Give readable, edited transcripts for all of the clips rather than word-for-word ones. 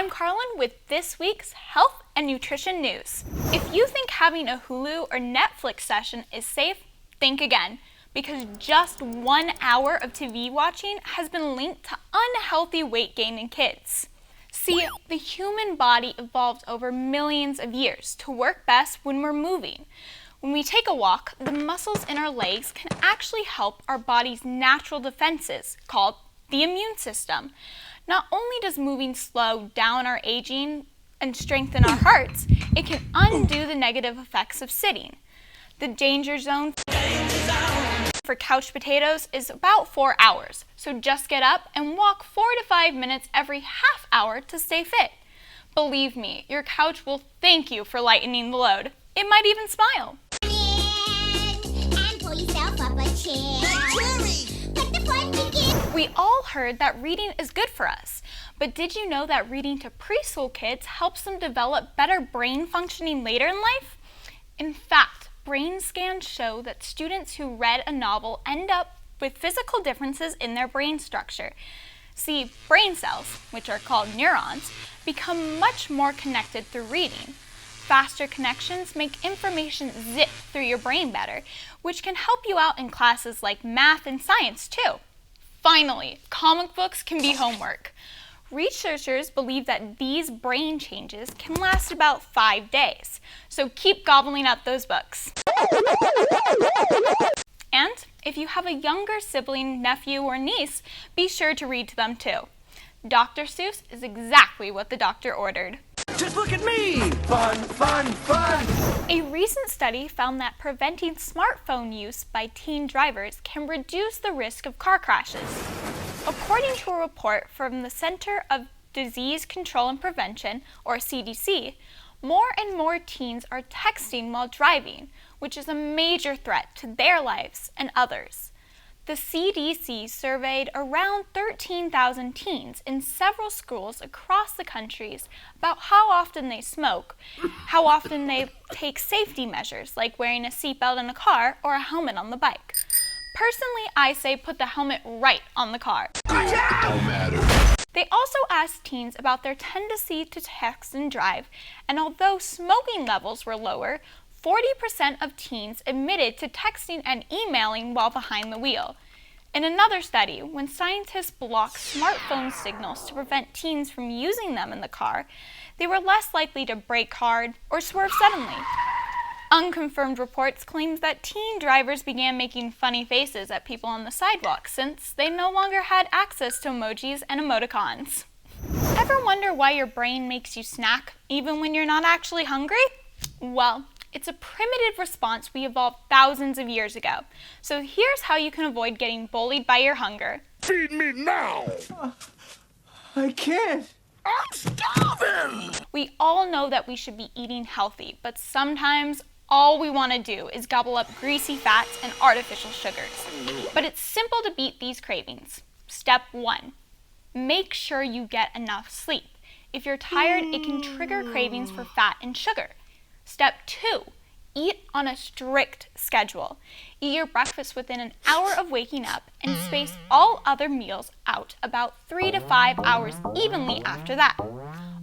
I'm Carlin with this week's health and nutrition news. If you think having a Hulu or Netflix session is safe, think again, because just 1 hour of TV watching has been linked to unhealthy weight gain in kids. See, the human body evolved over millions of years to work best when we're moving. When we take a walk, the muscles in our legs can actually help our body's natural defenses, called the immune system. Not only does moving slow down our aging and strengthen our hearts, it can undo the negative effects of sitting. The danger zone for couch potatoes is about 4 hours, so just get up and walk 4 to 5 minutes every half hour to stay fit. Believe me, your couch will thank you for lightening the load. It might even smile. And pull yourself up a chair. Let the fun begin. We all heard that reading is good for us, but did you know that reading to preschool kids helps them develop better brain functioning later in life? In fact, brain scans show that students who read a novel end up with physical differences in their brain structure. See, brain cells, which are called neurons, become much more connected through reading. Faster connections make information zip through your brain better, which can help you out in classes like math and science too. Finally, comic books can be homework. Researchers believe that these brain changes can last about 5 days, so keep gobbling up those books. And if you have a younger sibling, nephew, or niece, be sure to read to them too. Dr. Seuss is exactly what the doctor ordered. Just look at me! Fun, fun, fun! A recent study found that preventing smartphone use by teen drivers can reduce the risk of car crashes. According to a report from the Center of Disease Control and Prevention, or CDC, more and more teens are texting while driving, which is a major threat to their lives and others. The CDC surveyed around 13,000 teens in several schools across the country about how often they smoke, how often they take safety measures like wearing a seatbelt in a car or a helmet on the bike. Personally, I say put the helmet right on the car. Don't matter. They also asked teens about their tendency to text and drive, and although smoking levels were lower, 40% of teens admitted to texting and emailing while behind the wheel. In another study, when scientists blocked smartphone signals to prevent teens from using them in the car, they were less likely to brake hard or swerve suddenly. Unconfirmed reports claimed that teen drivers began making funny faces at people on the sidewalk since they no longer had access to emojis and emoticons. Ever wonder why your brain makes you snack even when you're not actually hungry? Well, it's a primitive response we evolved thousands of years ago. So here's how you can avoid getting bullied by your hunger. Feed me now! I can't. I'm starving! We all know that we should be eating healthy, but sometimes all we want to do is gobble up greasy fats and artificial sugars. But it's simple to beat these cravings. Step 1. Make sure you get enough sleep. If you're tired, it can trigger cravings for fat and sugar. Step 2. Eat on a strict schedule. Eat your breakfast within an hour of waking up and space all other meals out about 3 to 5 hours evenly after that.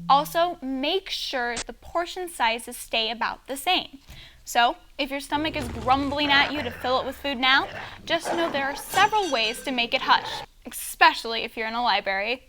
Also, make sure the portion sizes stay about the same. So, if your stomach is grumbling at you to fill it with food now, just know there are several ways to make it hush, especially if you're in a library.